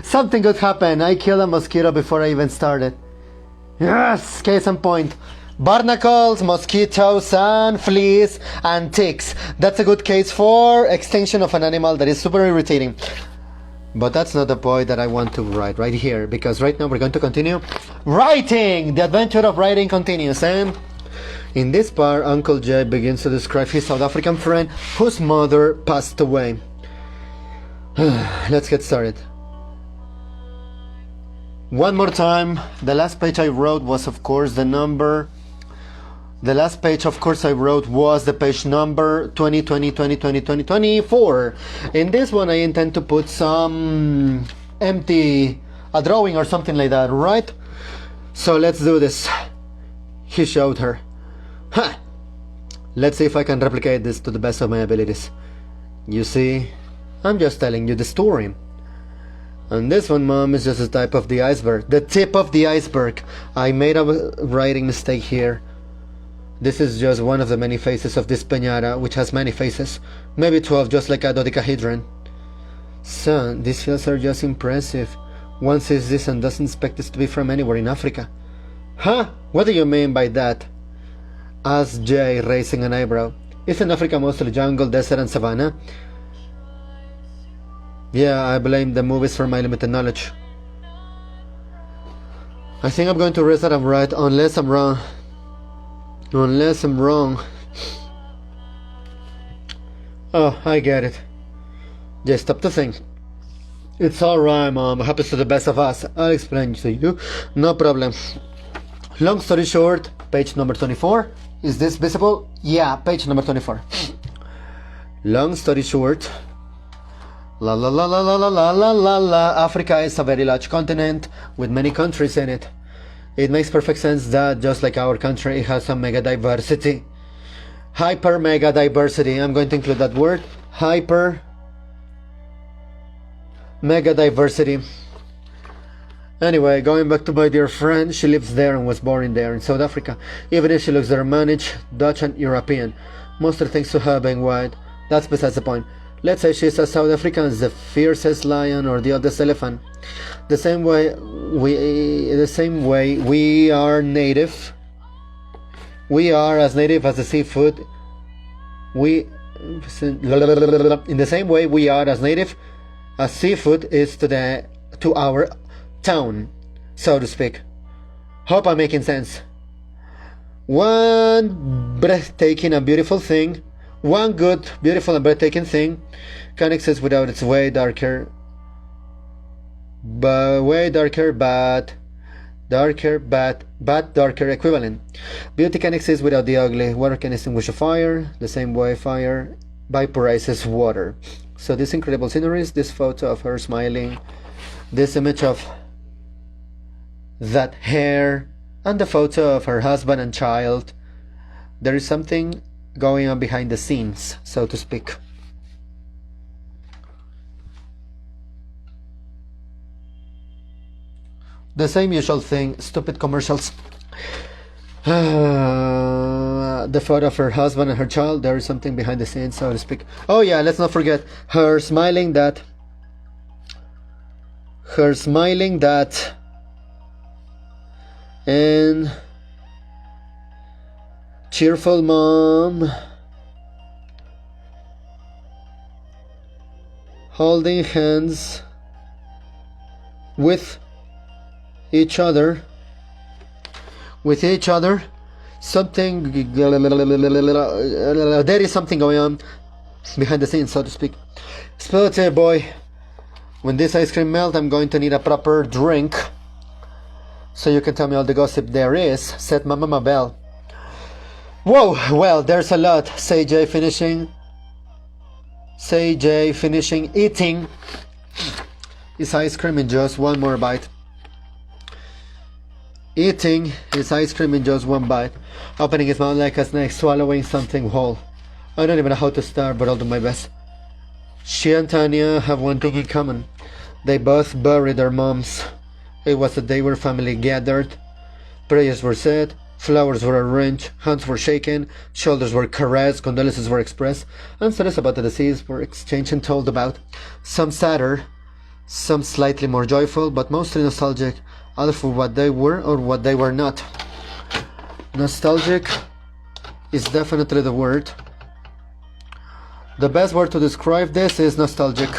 Something good happened. I killed a mosquito before I even started. Yes, case in point. Barnacles, mosquitoes, and fleas, and ticks. That's a good case for extinction of an animal that is super irritating. But that's not the point that I want to write right here, because right now we're going to continue writing. The adventure of writing continues, and in this part, Uncle Jay begins to describe his South African friend whose mother passed away. Let's get started. One more time, the last page I wrote was, of course, the last page, of course, I wrote was the page number 20. In this one, I intend to put some a drawing or something like that, right? So let's do this. He showed her. Ha! Let's see if I can replicate this to the best of my abilities. You see, I'm just telling you the story. And this one, Mom, is just a type of the iceberg. The tip of the iceberg. I made a writing mistake here. This is just one of the many faces of this piñata, which has many faces. Maybe 12, just like a dodecahedron. Son, these fields are just impressive. One sees this and doesn't expect this to be from anywhere in Africa. Huh? What do you mean by that? Asked Jay, raising an eyebrow. Isn't Africa mostly jungle, desert, and savanna? Yeah, I blame the movies for my limited knowledge. I think I'm going to rest that I'm right, unless I'm wrong. Unless I'm wrong. Oh, I get it. Just stop to think. It's alright, Mom. It happens to the best of us. I'll explain to you. No problem. Long story short, page number 24. Is this visible? Yeah, page number 24. Long story short. La la la la la la la la la la. Africa is a very large continent with many countries in it. It makes perfect sense that, just like our country, it has some mega diversity. Hyper mega diversity. I'm going to include that word. Hyper mega diversity. Anyway, going back to my dear friend, she lives there and was born there in South Africa. Even if she looks Germanic, Dutch and European. Mostly thanks to her being white. That's besides the point. Let's say she's a South African, the fiercest lion or the oldest elephant. The same way we are native. We are as native as the seafood. In the same way we are as native as seafood is to our town, so to speak. Hope I'm making sense. One breathtaking and beautiful thing. One good, beautiful and breathtaking thing can exist without its way darker equivalent. Beauty can exist without the ugly. Water can extinguish a fire, the same way fire vaporizes water. So these incredible sceneries, this photo of her smiling, this image of that hair, and the photo of her husband and child, there is something going on behind the scenes, so to speak. The same usual thing, stupid commercials. The photo of her husband and her child, there is something behind the scenes, so to speak. Oh yeah, let's not forget her smiling that and cheerful mom holding hands with each other, something, there is something going on behind the scenes, so to speak. Spotted boy, when this ice cream melts, I'm going to need a proper drink, so you can tell me all the gossip there is, said my mama Belle. Whoa, well, there's a lot, say Jay finishing eating his ice cream in just one more bite. Eating his ice cream in just one bite, opening his mouth like a snake, swallowing something whole. I don't even know how to start, but I'll do my best. She and Tanya have one thing in common. They both buried their moms. It was the day where family gathered, prayers were said, Flowers were arranged, hands were shaken, shoulders were caressed, condolences were expressed, and stories about the deceased were exchanged and told about. Some sadder, some slightly more joyful, but mostly nostalgic, either for what they were or what they were not. Nostalgic is definitely the word. The best word to describe this is nostalgic.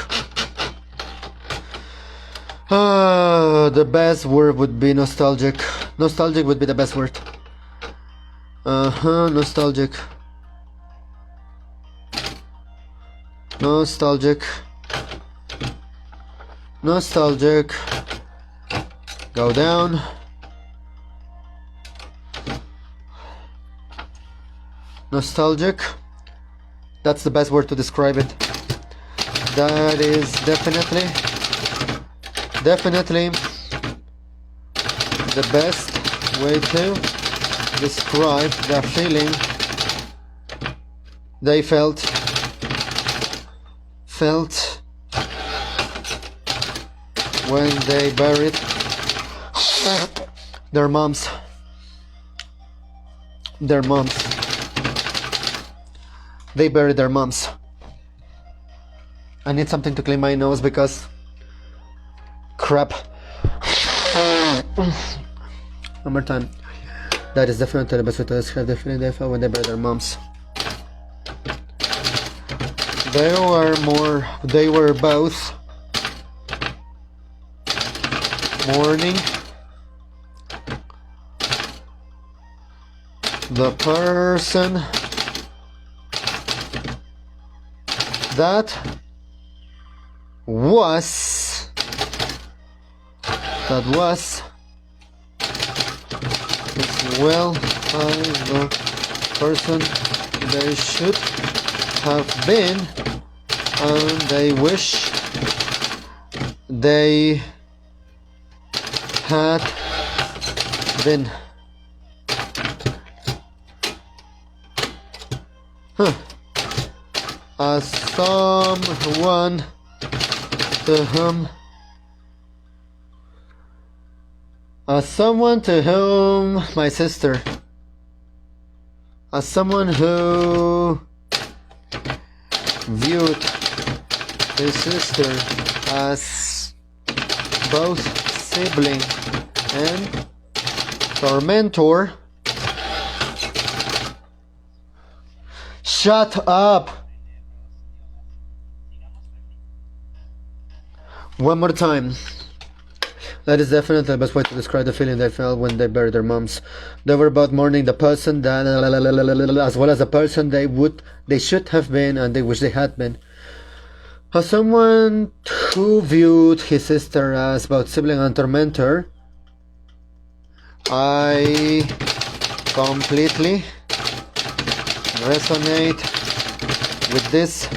The best word would be nostalgic. Nostalgic would be the best word. Nostalgic. Nostalgic. Nostalgic. Go down. Nostalgic. That's the best word to describe it. That is definitely the best way to describe the feeling they felt when they buried their moms. They buried their moms. I need something to clean my nose because crap. One more time. That is definitely the best way to describe the feeling they felt when they buried their moms. They were both mourning the person that was as well as the person they should have been, and they wish they had been. As someone to whom my sister, as someone who viewed his sister as both sibling and tormentor. Shut up! One more time. That is definitely the best way to describe the feeling they felt when they buried their moms. They were both mourning the person that, as well as the person they should have been and they wish they had been. As someone who viewed his sister as both sibling and tormentor, I completely resonate with this.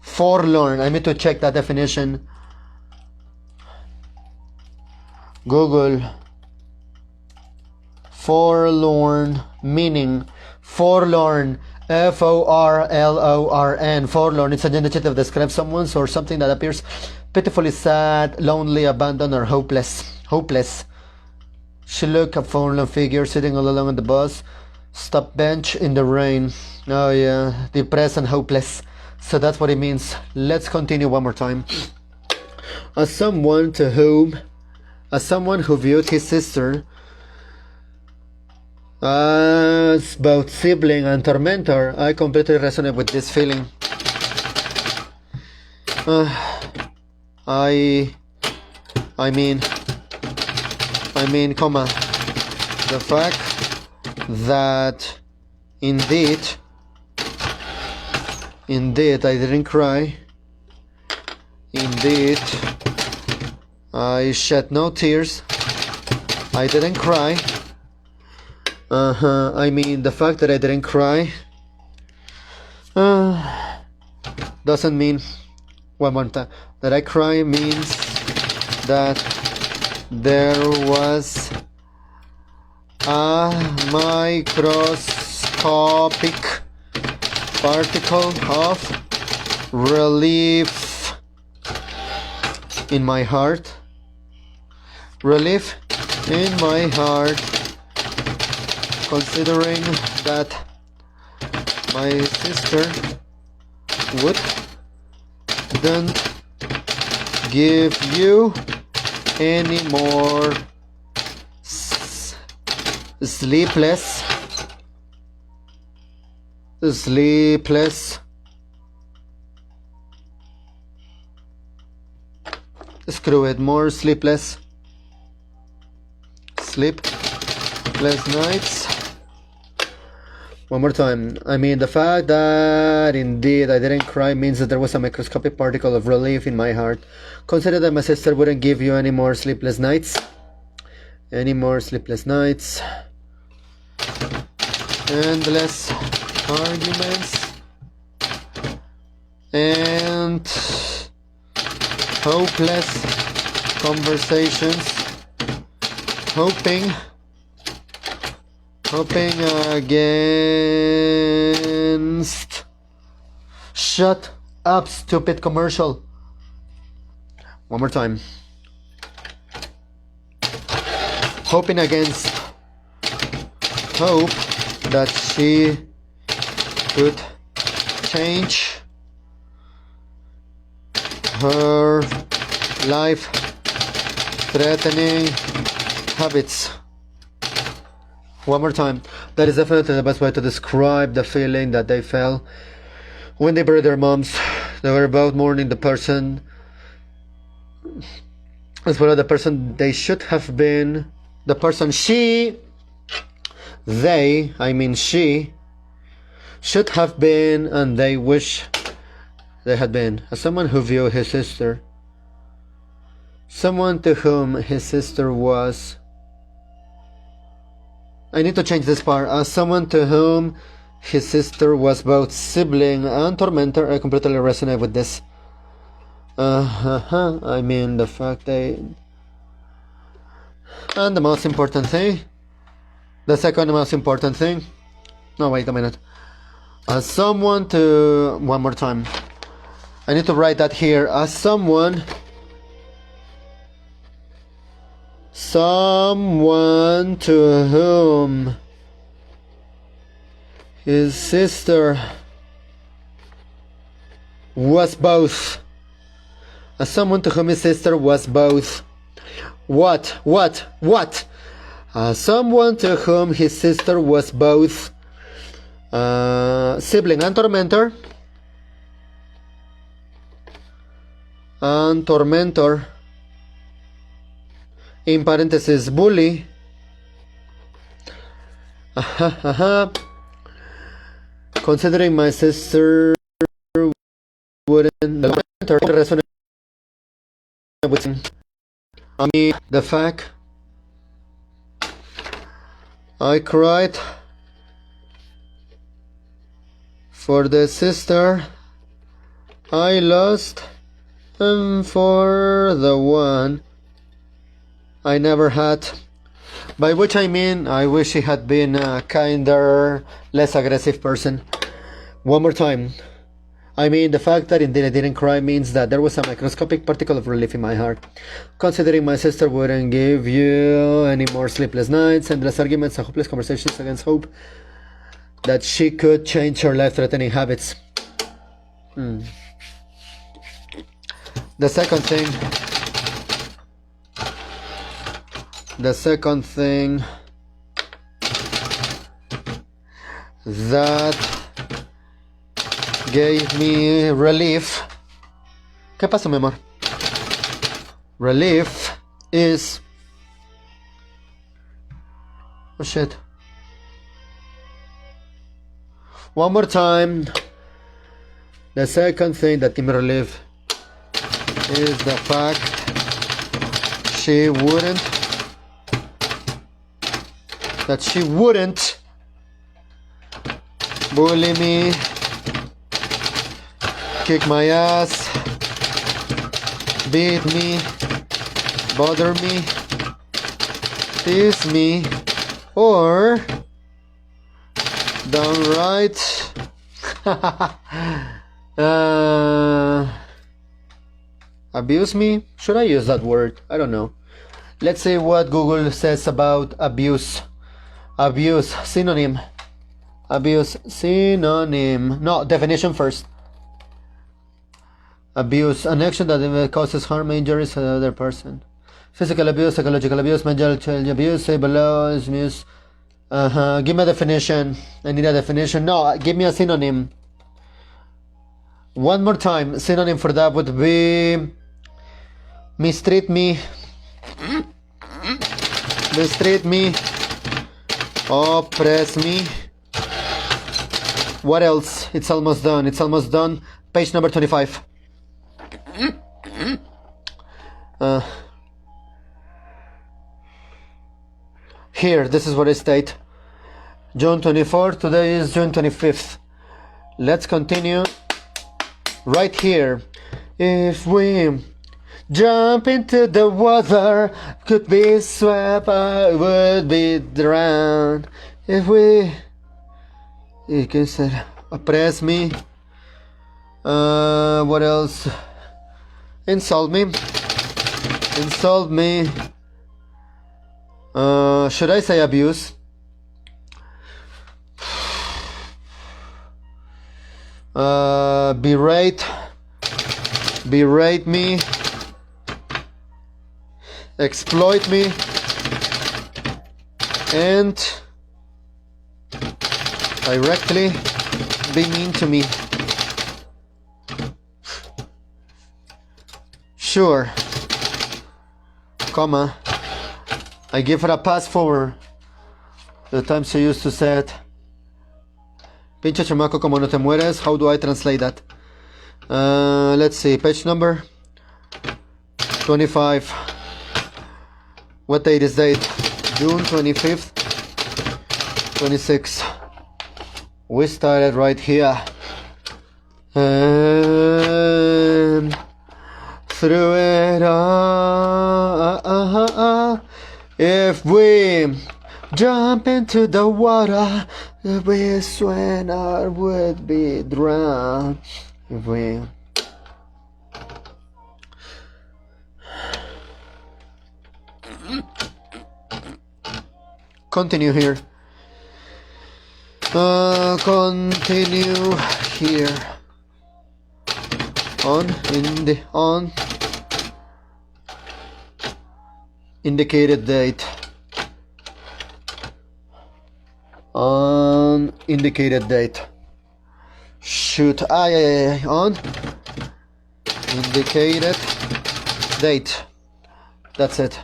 Forlorn. I need to check that definition. Google. Forlorn meaning. Forlorn. Forlorn. Forlorn. It's an adjective that describes someone or something that appears pitifully sad, lonely, abandoned, or hopeless. She looked a forlorn figure sitting all alone on the bus stop bench in the rain. Oh yeah, depressed and hopeless. So that's what it means. Let's continue one more time. As someone who viewed his sister as both sibling and tormentor, I completely resonate with this feeling. I mean, the fact that indeed I didn't cry. Indeed, I shed no tears. I didn't cry. I mean, the fact that I didn't cry doesn't mean, one more time, that I cry means that there was a microscopic particle of relief in my heart. Relief in my heart, considering that my sister wouldn't give you any more sleepless screw it, more sleepless nights. One more time. I mean, the fact that indeed I didn't cry means that there was a microscopic particle of relief in my heart. Consider that my sister wouldn't give you any more sleepless nights. Endless arguments and hopeless conversations. Hoping against. Shut up, stupid commercial. One more time. Hoping against hope that she could change her life-threatening habits. One more time. That is definitely the best way to describe the feeling that they felt when they buried their moms. They were both mourning the person as well as the person they should have been, the person she should have been, and they wish they had been. As someone who viewed his sister, someone to whom his sister was, I need to change this part. As someone to whom his sister was both sibling and tormentor, I completely resonate with this. I mean, the fact they... And the most important thing, the second most important thing, no, wait a minute. As someone to... One more time. I need to write that here. As someone to whom his sister was both. As someone to whom his sister was both. What? Someone to whom his sister was both sibling and tormentor. In parentheses, bully. Considering my sister wouldn't resonate with me, the fact I cried for the sister I lost and for the one I never had. By which I mean, I wish he had been a kinder, less aggressive person. One more time. I mean, the fact that indeed I didn't cry means that there was a microscopic particle of relief in my heart. Considering my sister wouldn't give you any more sleepless nights, endless arguments, and hopeless conversations against hope that she could change her life-threatening habits. The second thing that gave me relief. ¿Qué pasa, mi amor? Relief is... Oh shit. One more time. The second thing that gave me relief is the fact she wouldn't bully me, kick my ass, beat me, bother me, tease me, or downright abuse me. Should I use that word? I don't know. Let's see what Google says about abuse. Abuse, synonym. Abuse, synonym. No, definition first. Abuse, an action that causes harm, injuries to another person. Physical abuse, psychological abuse, mental child abuse, say below, abuse. Give me a definition. I need a definition. No, give me a synonym. One more time. Synonym for that would be mistreat me. Mistreat me. Oppress me. What else? It's almost done. It's almost done. Page number 25. Here, this is what I state. June 24th, today is June 25th. Let's continue right here. If we jump into the water, could be swept, I would be drowned. If we, you can say, oppress me. What else? Insult me. Insult me. Should I say abuse? Berate. Berate me. Exploit me. And directly be mean to me. Sure. Comma. I give her a pass for the time she used to say it. Pinche chamaco como no te mueres. How do I translate that? Let's see. Page number 25. What date is date? June 25th. 26. We started right here. And through it all, if we jump into the water, we swim or would be drowned. If we continue here. Continue here. On indicated date. On indicated date. Shoot. On indicated date. That's it.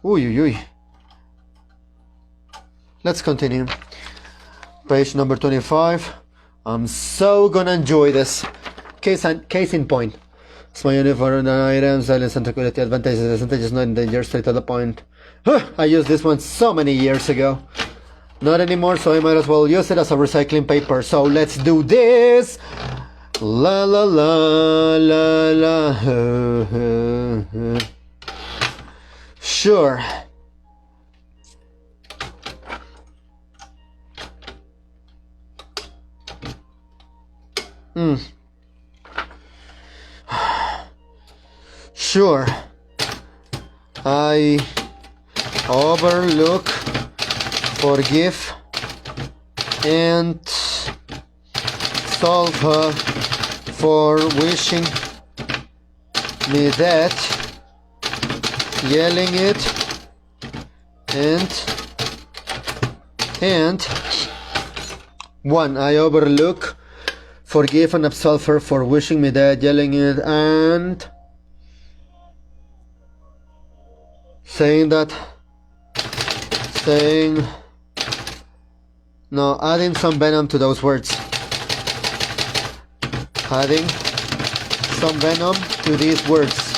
Uy. Let's continue. Page number 25. I'm so gonna enjoy this. Case in point. Small uniform items, silence and tranquility, advantages, disadvantages, not in danger, straight to the point. I used this one so many years ago. Not anymore, so I might as well use it as a recycling paper. So let's do this. La la la la la. Sure. Sure. I overlook, forgive, and solve her for wishing me that, yelling it, and one, I overlook, forgive and absolve her for wishing me that, yelling it, and saying no, adding some venom to those words. Adding some venom to these words.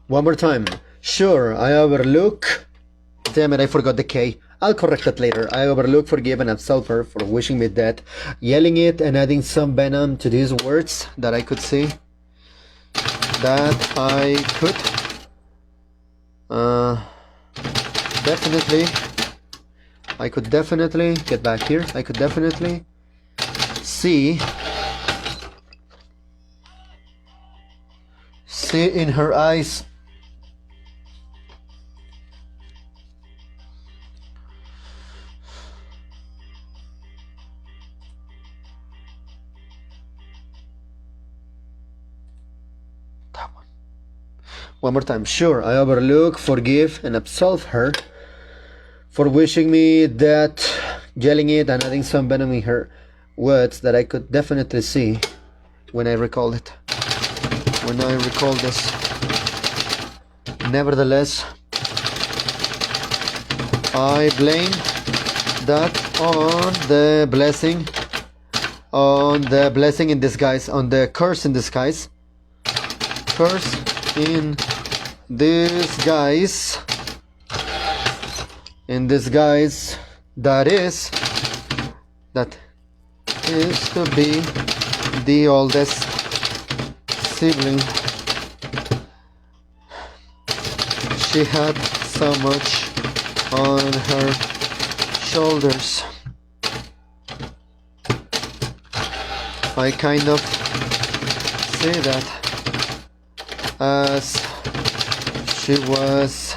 One more time. Sure, I overlook. Damn it, I forgot the K. I'll correct that later. I overlook, forgive, and absolve her for wishing me death, yelling it, and adding some venom to these words that I could see. That I could definitely get back here. I could definitely see see in her eyes. That one. One more time. Sure, I overlook, forgive, and absolve her for wishing me that, yelling it, and adding some venom in her words that I could definitely see when I recall it. When I recall this. Nevertheless, I blame that on the blessing in disguise, on the curse in disguise. Curse in disguise. In disguise, that is to be the oldest sibling. She had so much on her shoulders. I kind of see that as she was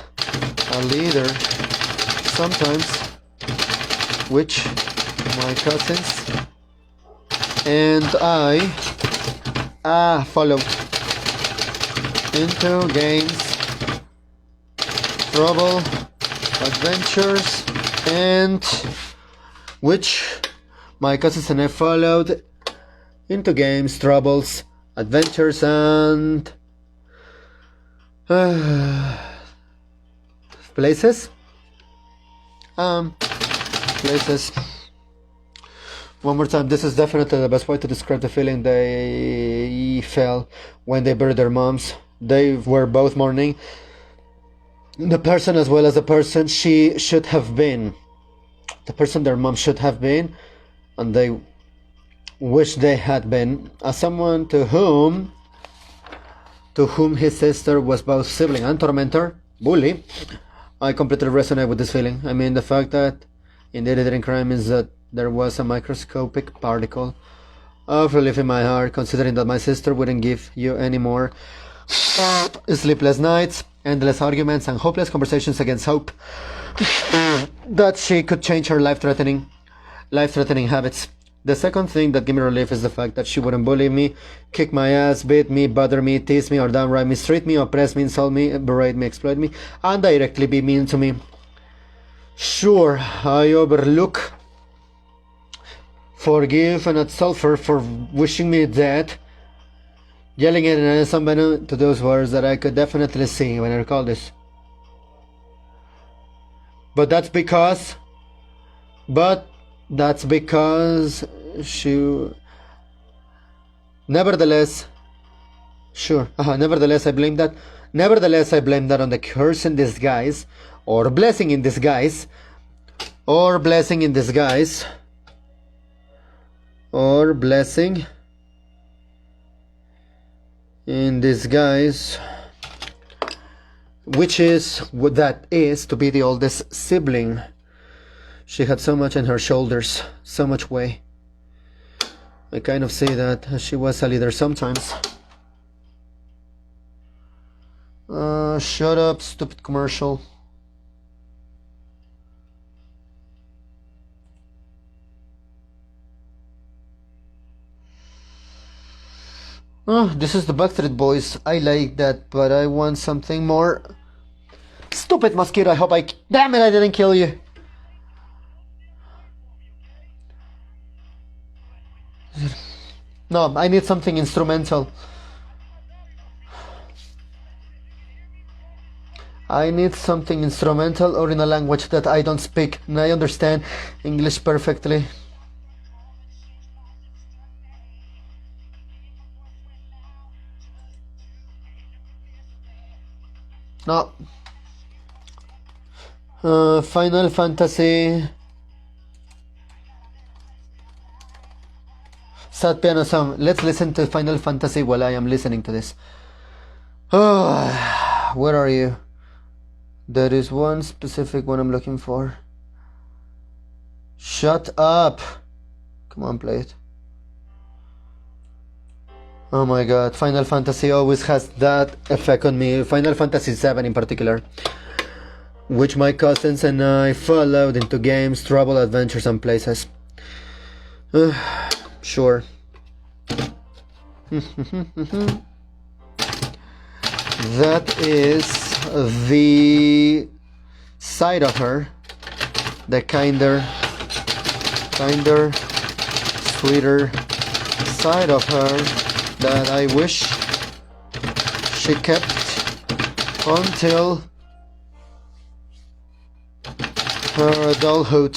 a leader sometimes, which my cousins and I followed into games, trouble, adventures, and which my cousins and I followed into games, troubles, adventures, and places. Places. One more time, this is definitely the best way to describe the feeling they felt when they buried their moms. They were both mourning the person as well as the person she should have been. The person their mom should have been, and they wish they had been, as someone to whom his sister was both sibling and tormentor, bully. I completely resonate with this feeling. I mean, the fact that indeed it didn't crime means that there was a microscopic particle of relief in my heart, considering that my sister wouldn't give you any more sleepless nights, endless arguments, and hopeless conversations against hope that she could change her life-threatening habits. The second thing that gave me relief is the fact that she wouldn't bully me, kick my ass, beat me, bother me, tease me, or downright mistreat me, oppress me, insult me, berate me, exploit me, and directly be mean to me. Sure, I overlook, forgive, and absolve her for wishing me dead, yelling it and some venom to those words that I could definitely see when I recall this. But that's because she... Nevertheless, I blame that. Nevertheless, I blame that on the curse in disguise, or blessing in disguise, or blessing in disguise, or blessing in disguise, which is what that is to be the oldest sibling. She had so much on her shoulders, so much weight. I kind of say that she was a leader sometimes. Shut up, stupid commercial. Oh, this is the Backstreet Boys. I like that, but I want something more. Stupid mosquito, I hope I... Damn it, I didn't kill you. No, I need something instrumental. I need something instrumental or in a language that I don't speak and I understand English perfectly. No. Final Fantasy. Sad piano song. Let's listen to Final Fantasy while I am listening to this. Oh, where are you? There is one specific one I'm looking for. Shut up. Come on, play it. Oh my god, Final Fantasy always has that effect on me. Final Fantasy VII in particular, which my cousins and I followed into games, travel, adventures, and places. Sure. That is the side of her, the kinder, sweeter side of her that I wish she kept until her adulthood.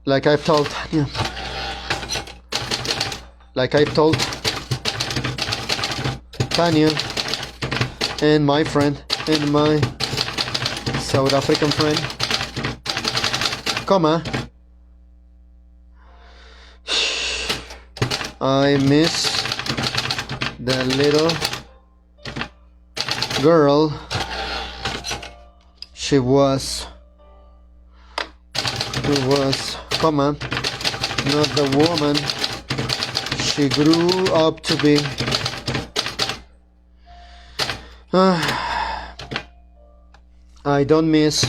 Like I've told Tanya and my friend and my South African friend, I miss the little girl she was, not the woman she grew up to be. I don't miss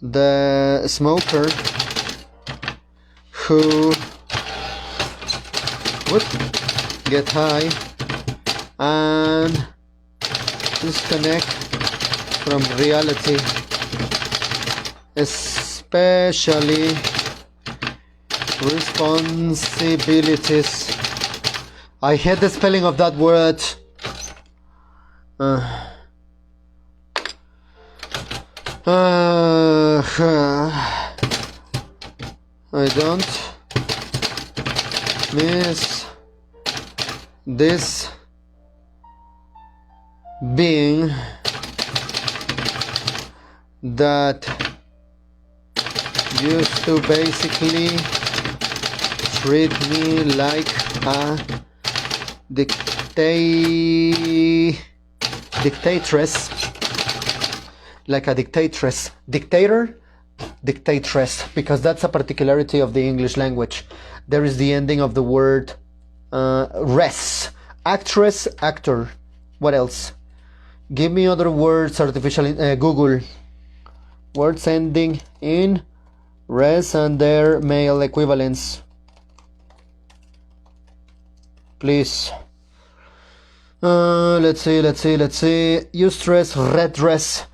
the smoker who would get high and disconnect from reality, especially responsibilities. I hate the spelling of that word. I don't miss this being that used to basically treat me like a dictatress, because that's a particularity of the English language. There is the ending of the word res. Actress, actor. What else? Give me other words. Google words ending in res and their male equivalents, please. Let's see. Eustress, redress,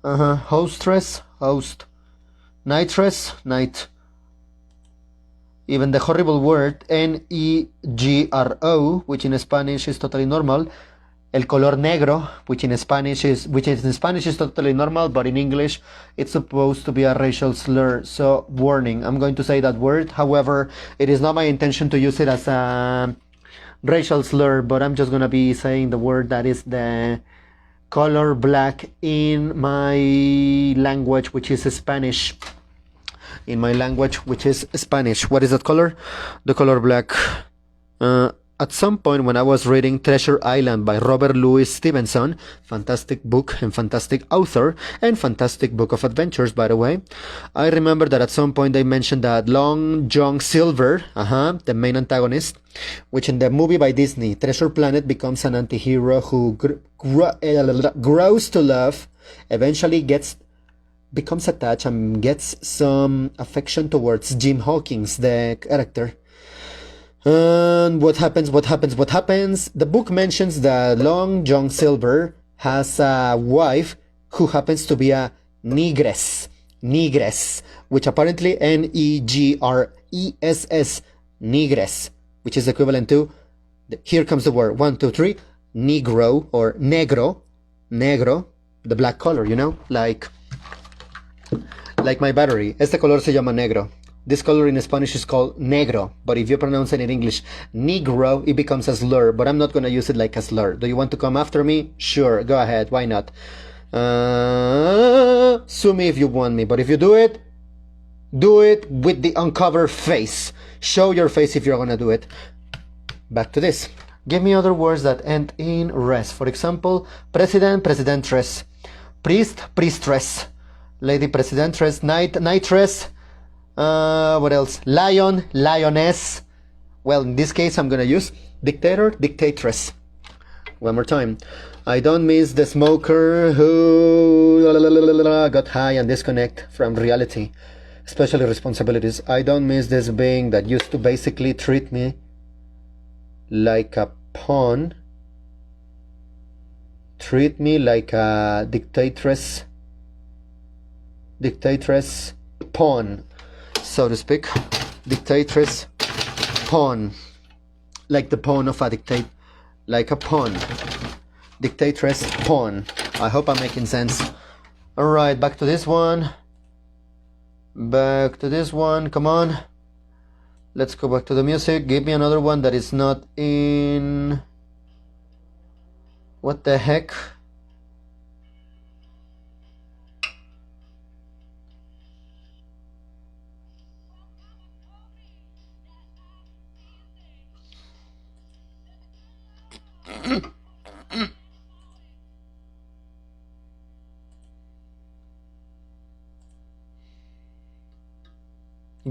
hostress, host, nitress, night. Even the horrible word negro, which in Spanish is totally normal. El color negro, which in Spanish is totally normal, but in English it's supposed to be a racial slur. So warning, I'm going to say that word. However, it is not my intention to use it as a racial slur, but I'm just gonna be saying the word that is the color black in my language, which is Spanish. What is that color? The color black. At some point when I was reading Treasure Island by Robert Louis Stevenson, fantastic book and fantastic author and fantastic book of adventures, by the way, I remember that at some point they mentioned that Long John Silver, the main antagonist, which in the movie by Disney, Treasure Planet, becomes an anti-hero who grows to love, eventually becomes attached and gets some affection towards Jim Hawkins, the character. And what happens? The book mentions that Long John Silver has a wife who happens to be a negress, which apparently Negress, negress, which is equivalent to, here comes the word, 1, 2, 3, negro or negro, the black color, like my battery. Este color se llama negro. This color in Spanish is called negro, but if you pronounce it in English negro, it becomes a slur, but I'm not going to use it like a slur. Do you want to come after me? Sure, go ahead, why not? Sue me if you want me, but if you do it with the uncovered face. Show your face if you're going to do it. Back to this. Give me other words that end in res. For example, president, presidentress. priest, priestess, lady, presidentress, knight, knightress, what else, lion, lioness. Well, in this case I'm gonna use dictator, dictatress. One more time. I don't miss the smoker who got high and disconnect from reality, especially responsibilities. I don't miss this being that used to basically treat me like a pawn, treat me like a dictatress pawn, so to speak. Dictatress pawn, like the pawn of a dictate, like a pawn. Dictatress pawn. I hope I'm making sense. Alright, back to this one. Come on, let's go back to the music. Give me another one that is not in... What the heck?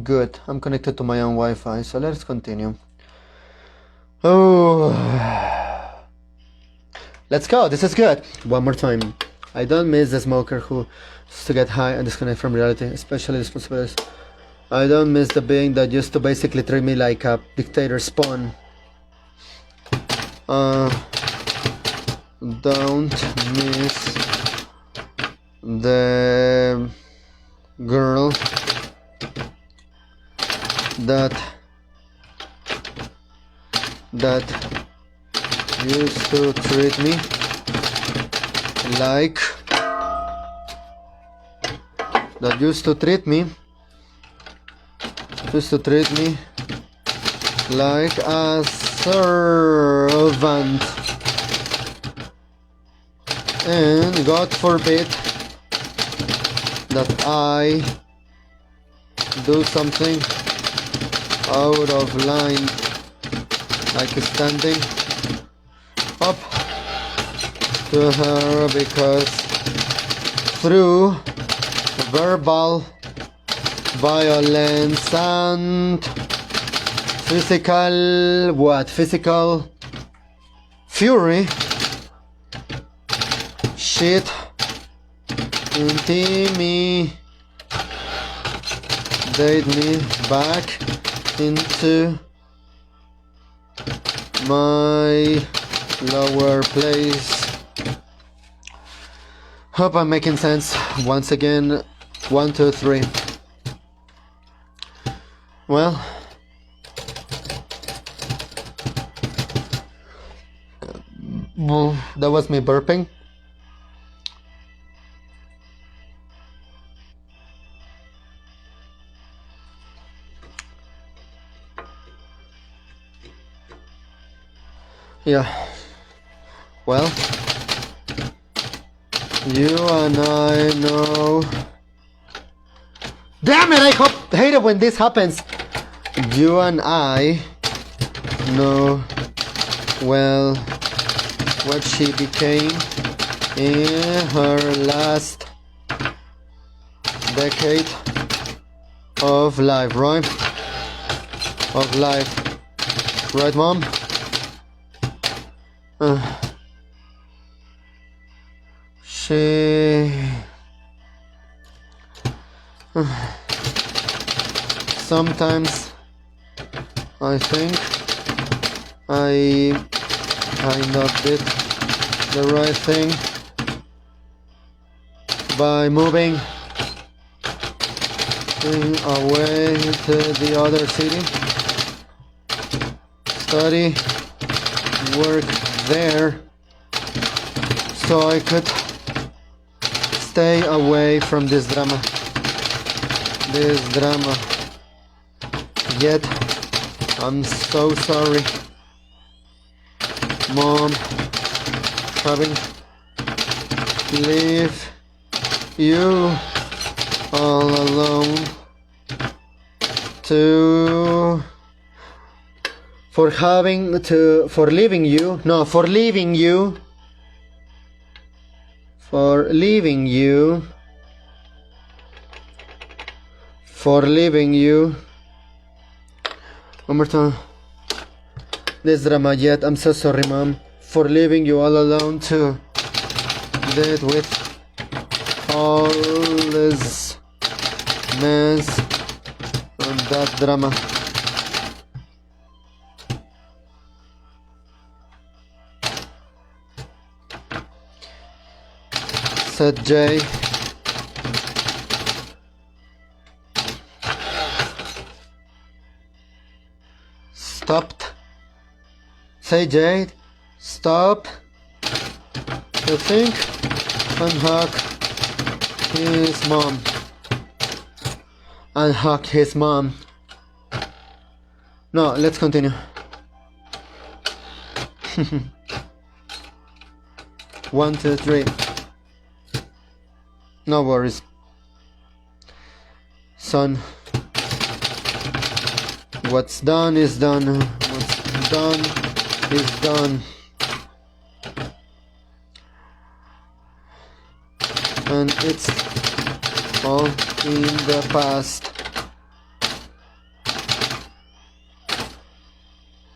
Good, I'm connected to my own Wi-Fi, so let's continue. Oh, let's go, this is good. One more time. I don't miss the smoker who used to get high and disconnect from reality, especially responsibilities. I don't miss the being that used to basically treat me like a dictator spawn. Don't miss the girl that used to treat me like like a servant, and God forbid that I do something out of line, like standing up to her, because through verbal violence and physical fury, shit intimidate me back into my lower place. Hope I'm making sense. Once again, 1, 2, 3. Well, that was me burping. Yeah, well, you and I know. Damn it, I hate it when this happens. You and I know well what she became in her last decade of life, right? Of life, right, Mom? Sometimes I think I not did the right thing by moving away to the other city, study, work there, so I could stay away from this drama. Yet I'm so sorry, Mom, having leave you all alone for leaving you for leaving you. One more time. This drama yet. I'm so sorry, Mom, for leaving you all alone to deal with all this mess and that drama. Said Jay. Stopped. Say Jade, stop. To think and hug his mom. And hug his mom. No, let's continue. 1, 2, 3. No worries, son. What's done is done. What's done is done. And it's all in the past.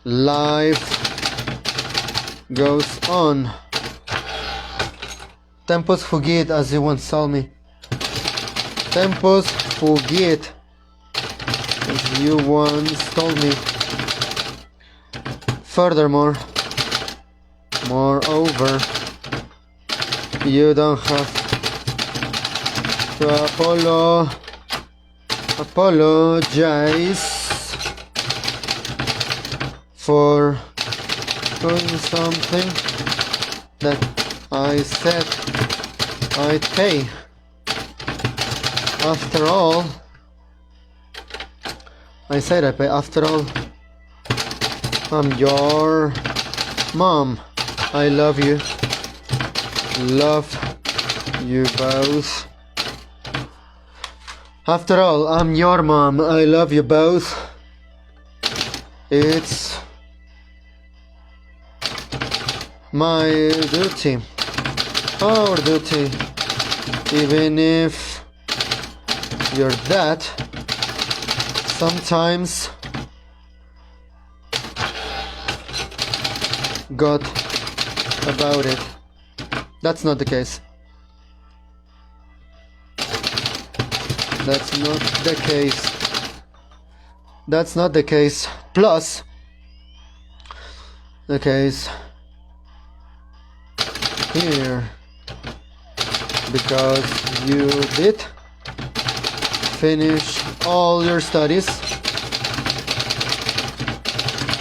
Life goes on. Tempos fugit, as you once told me. Tempos fugit, as you once told me. Furthermore, moreover, you don't have to apologize for doing something that I said I'd pay. After all, I said I pay. After all, I'm your mom. I love you. Love you both. After all, I'm your mom. I love you both. It's my duty, our duty, even if your dad sometimes got about it. That's not the case. That's not the case. That's not the case. Plus, the case here, because you did finish all your studies,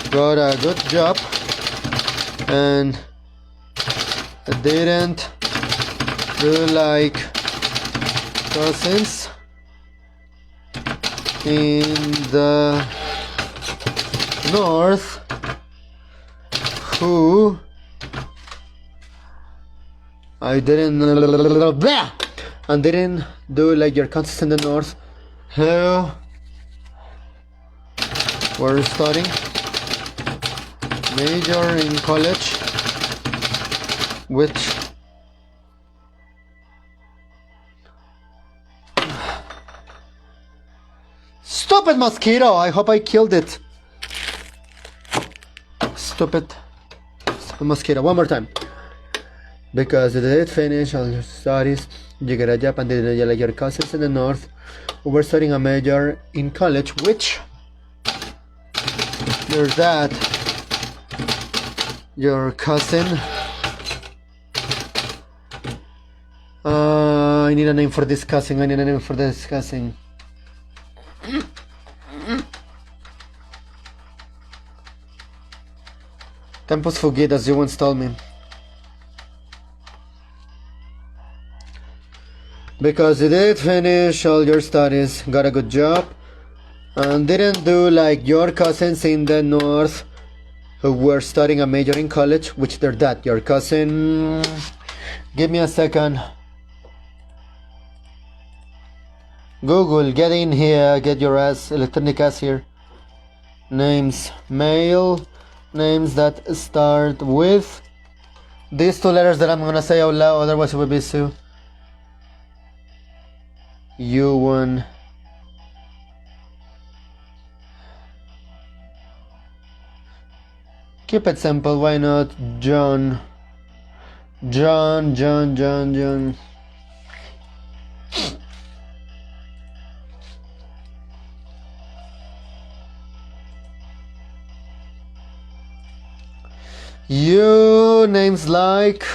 got a good job, and didn't do like cousins in the north who I didn't and didn't do like your cousins in the north who were studying major in college, which stupid mosquito, I hope I killed it. Stupid mosquito. One more time. Because you did finish all your studies, you got a job, and did like your cousins in the north who were studying a major in college, which your dad, your cousin, I need a name for discussing. Tempos fugit, as you once told me. Because you did finish all your studies, got a good job, and didn't do like your cousins in the north who were studying a major in college, which they're that. Your cousin, give me a second. Google, get in here, get your ass, electronic ass here. Names, male, names that start with These two letters that I'm gonna say out loud, otherwise it would be Sue. You keep it simple, why not? John. You names like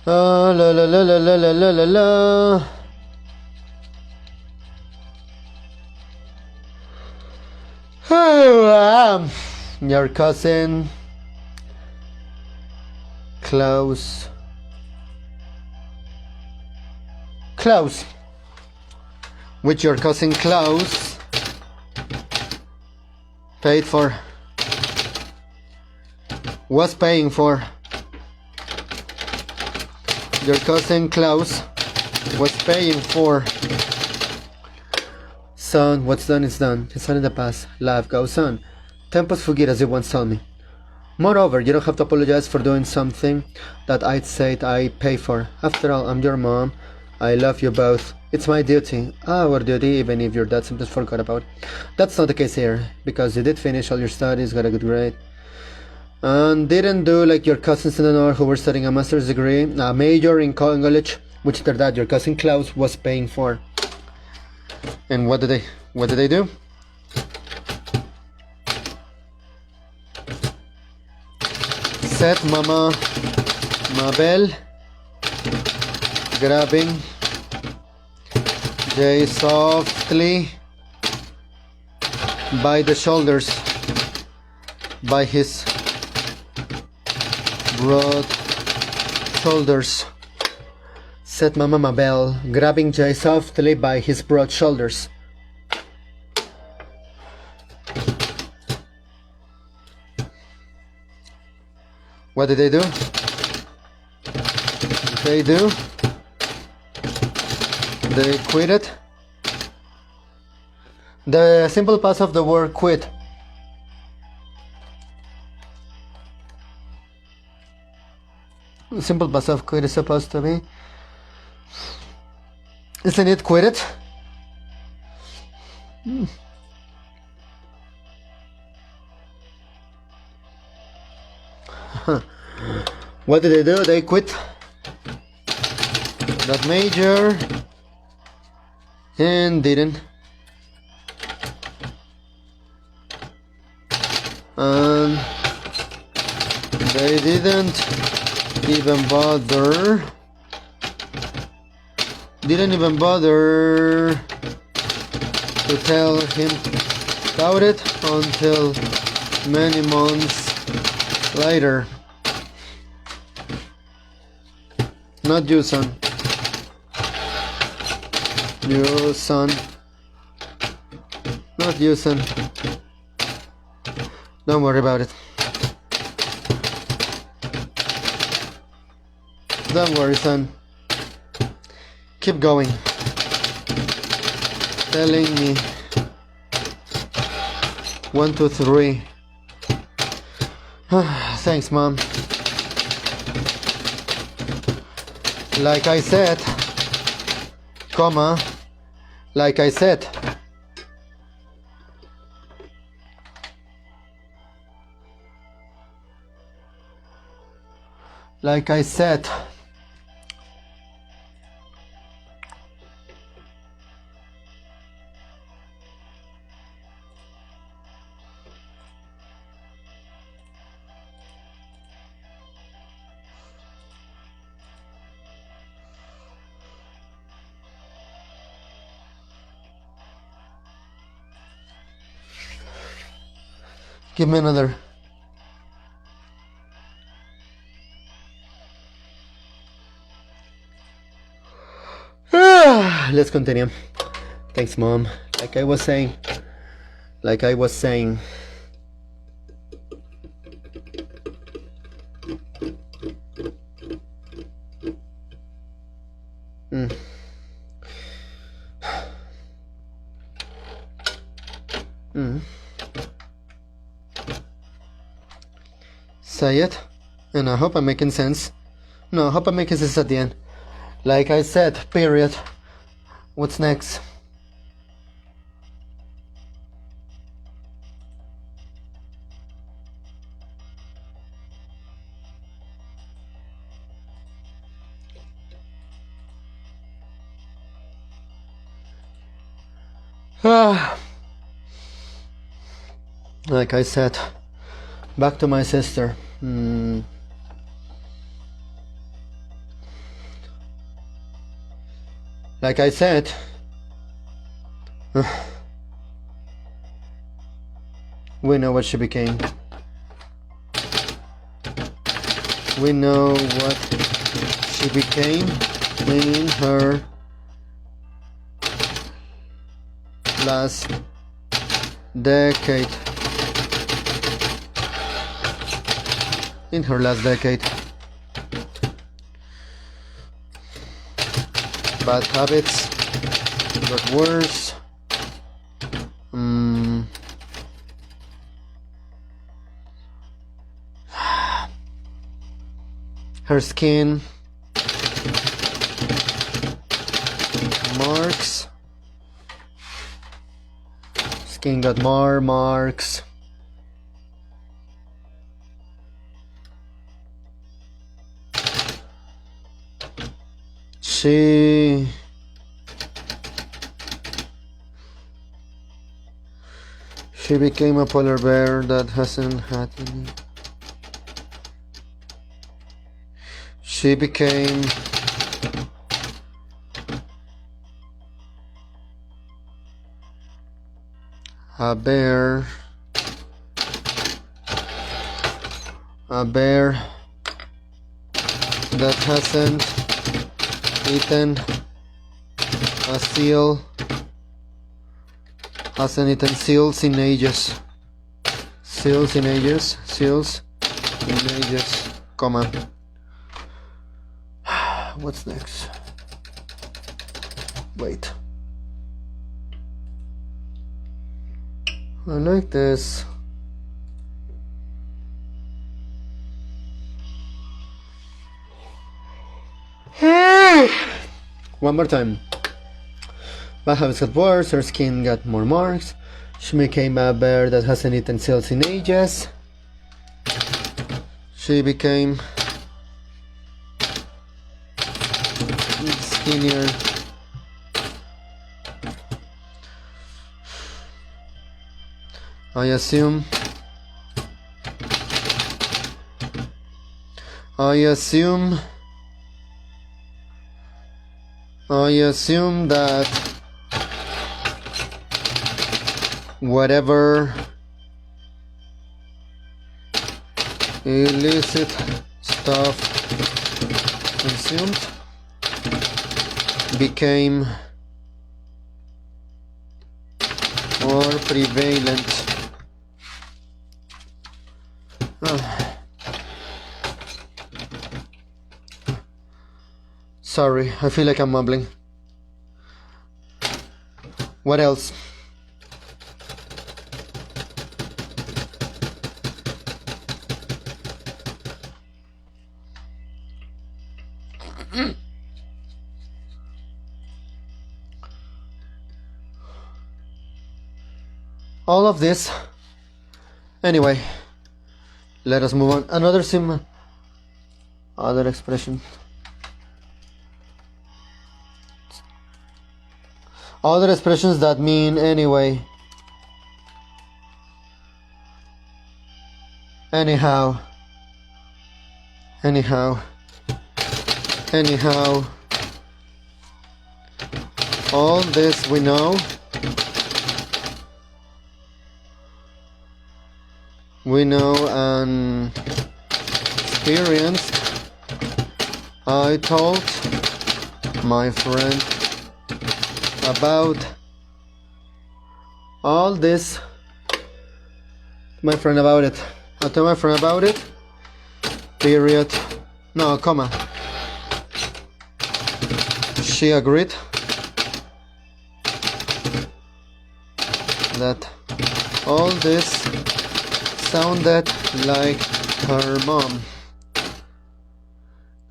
la la la la la la la la la. Your cousin Klaus. Which your cousin Klaus paid for. Was paying for. Your cousin Klaus was paying for. Son, what's done is done. It's done in the past. Life goes on. Tempos fugir, as you once told me. Moreover, you don't have to apologize for doing something that I'd said I pay for. After all, I'm your mom. I love you both. It's my duty. Our duty, even if your dad sometimes forgot about. That's not the case here, because you did finish all your studies, got a good grade. And didn't do like your cousins in the north who were studying a master's degree, a major in college, which their dad, your cousin Klaus, was paying for. And what did they do? Said Mama Mabel, grabbing Jay softly by the shoulders, by his broad shoulders. Said Mama Mabel, grabbing Jay softly by his broad shoulders. What did they do? They quit it. The simple past of the word quit. The simple past of quit is supposed to be. Isn't it quit it? What did they do? They quit that major and didn't. And they didn't even bother. To tell him about it until many months later. Not you, son. You, son. Not you, son. Don't worry about it. Don't worry, son. Keep going. Telling me 1, 2, 3. Thanks, Mom. Like I said, comma, like I said. Like I said. Give me another. Let's continue. Thanks, Mom. Like I was saying. Say it. And I hope I'm making sense. No, I hope I'm making sense at the end. Like I said, period. What's next? Like I said, back to my sister. Like I said, we know what she became. We know what she became in her last decade. In her last decade. Bad habits got worse. Her skin marks. Skin got more marks. She became a polar bear that hasn't had any. She became a bear that hasn't eaten a seal, hasn't eaten seals in ages. Seals in ages, comma. What's next? Wait. I like this. One more time. Bad habits got worse, her skin got more marks. She became a bear that hasn't eaten seals in ages. She became skinnier. I assume that whatever illicit stuff consumed became more prevalent. Sorry, I feel like I'm mumbling. What else? All of this. Anyway, let us move on. Other expression. Other expressions that mean anyway. Anyhow. All this we know. We know and experienced. I told my friend about all this. I told my friend about it. Period. No, comma. She agreed that all this sounded like her mom.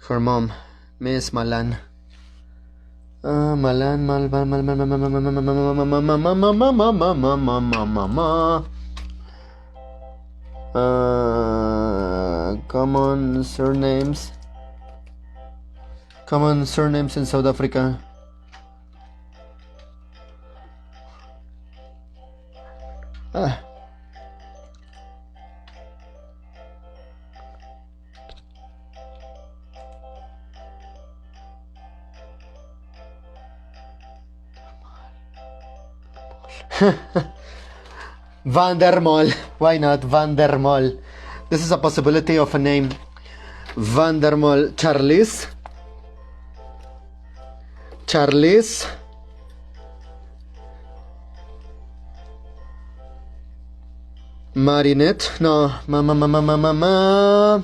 Her mom, Miss Malan. Malan, common surnames. Common surnames in South Africa. Van der Mol. Why not? Van der Mol. This is a possibility of a name. Van der Mol. Charlize. Charlize. Marinette. No. Mama.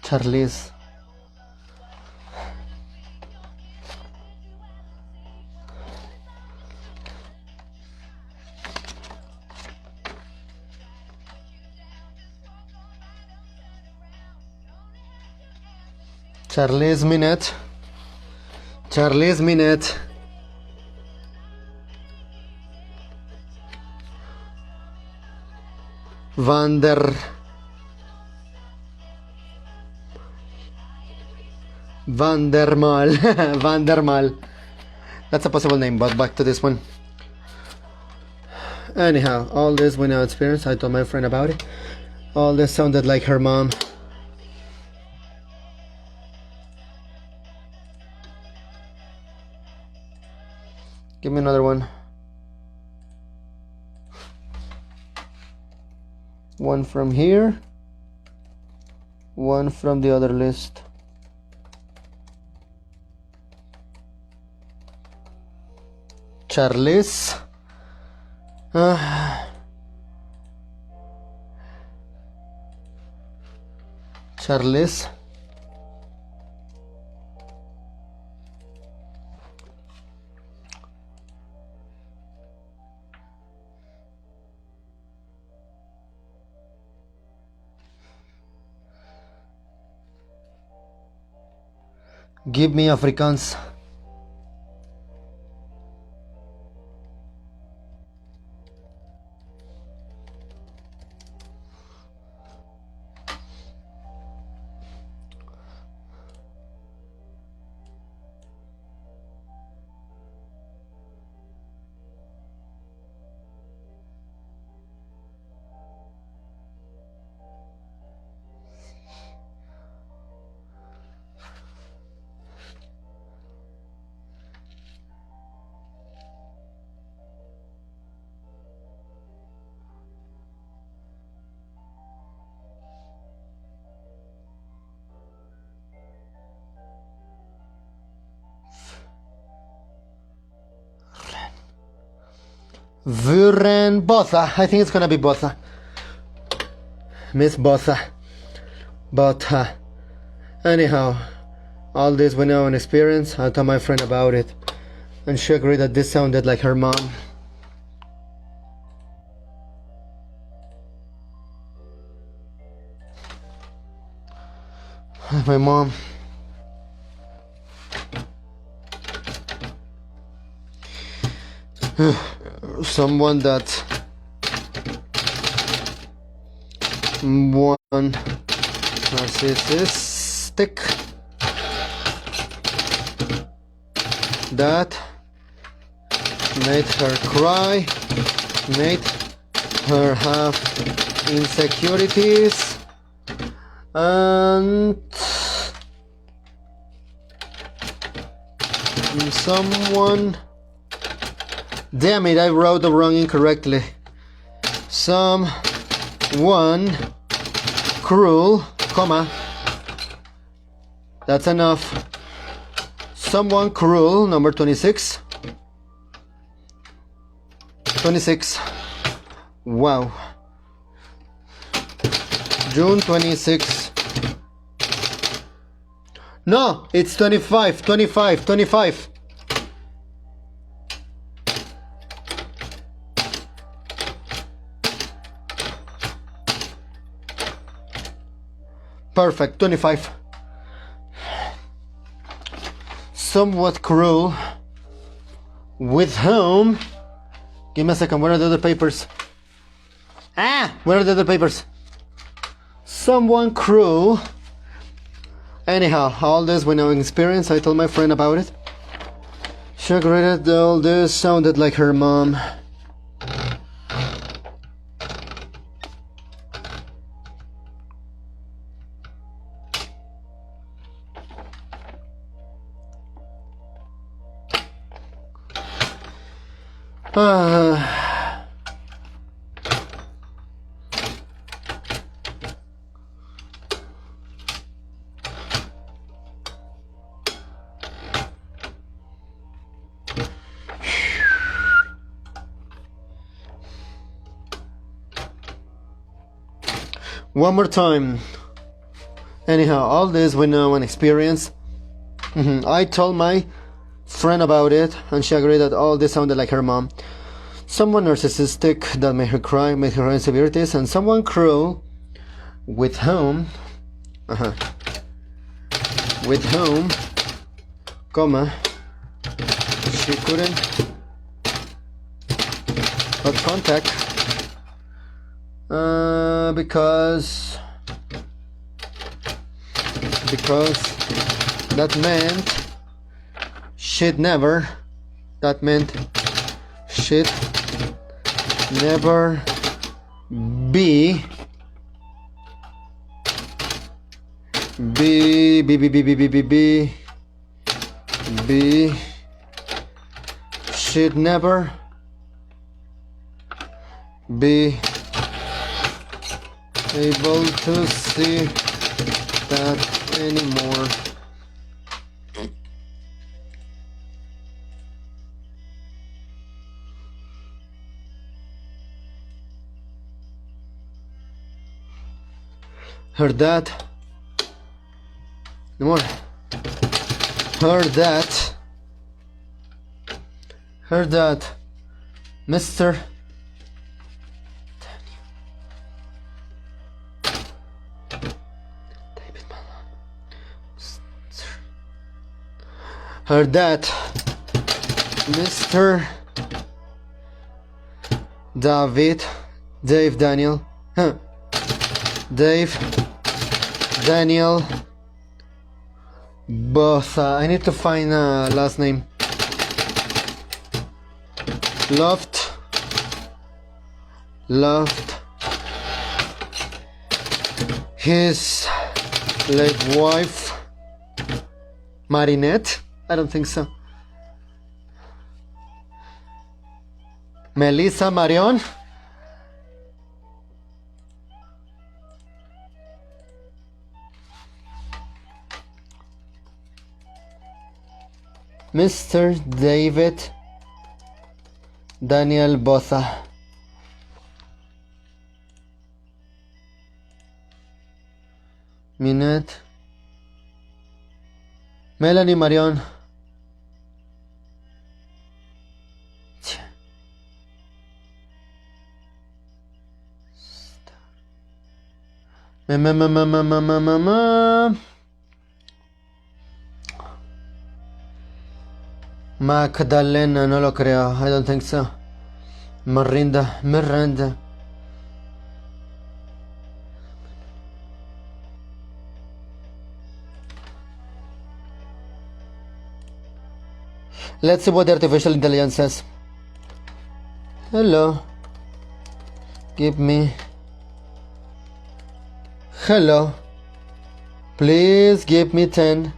Charlize. Charlize Minette. Charlize Minette. Van der Mol. Van der Mol. That's a possible name, but back to this one. Anyhow, all this we now experience. I told my friend about it. All this sounded like her mom. Give me another one. One from here. One from the other list. Charlize. Charlize. Give me Afrikaans. Vuren Botha. I think it's gonna be Botha. Miss Botha. Botha. Anyhow, all this we know and experience. I told my friend about it, and she agreed that this sounded like her mom. My mom. Someone that one narcissistic that made her cry, made her have insecurities, and someone, damn it, I wrote the wrong incorrectly. Someone cruel, comma, that's enough. Someone cruel, number 26. 26. Wow. June 26. No, it's 25, 25, 25. Perfect, 25. Somewhat cruel. With whom? Give me a second, where are the other papers? Where are the other papers? Someone cruel. Anyhow, all this we know experience. I told my friend about it. She agreed that all this sounded like her mom. One more time. Anyhow, all this we know and experience. I told my friend about it, and she agreed that all this sounded like her mom. Someone narcissistic that made her cry, made her insecurities, and someone cruel with whom, comma, she couldn't but contact because that meant she'd never be she'd never be able to see that anymore. Her dad, no more. Her dad, Mr. Her dad, Mr. Dave Daniel, Dave Daniel Botha. I need to find a last name. Loved his late wife Marinette. I don't think so. Melissa Marion. Mr. David Daniel Botha. Minette. Melanie Marion. Magdalena, no lo creo. I don't think so. Miranda. Let's see what the artificial intelligence says. Hello. Give me. Hello. Please give me 10.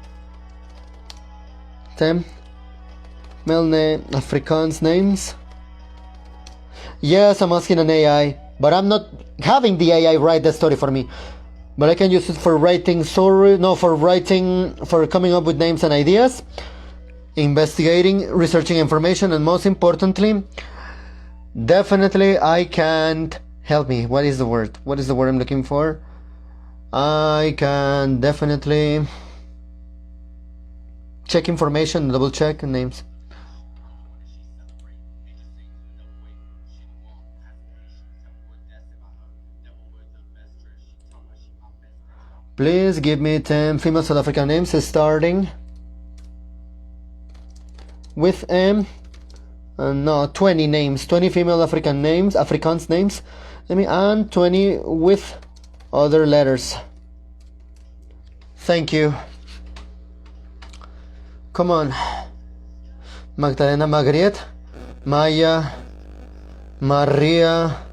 10 male name, Afrikaans names. Yes, I'm asking an AI, but I'm not having the AI write the story for me. But I can use it for writing story, no, for coming up with names and ideas, investigating, researching information, and most importantly, definitely I can't help me. What is the word? What is the word I'm looking for? I can definitely check information, double check names. Please give me 10 female South African names starting with M. No, 20 names, 20 female African names, Afrikaans names. And 20 with other letters. Thank you. Come on. Magdalena, Margriet, Maya, Maria,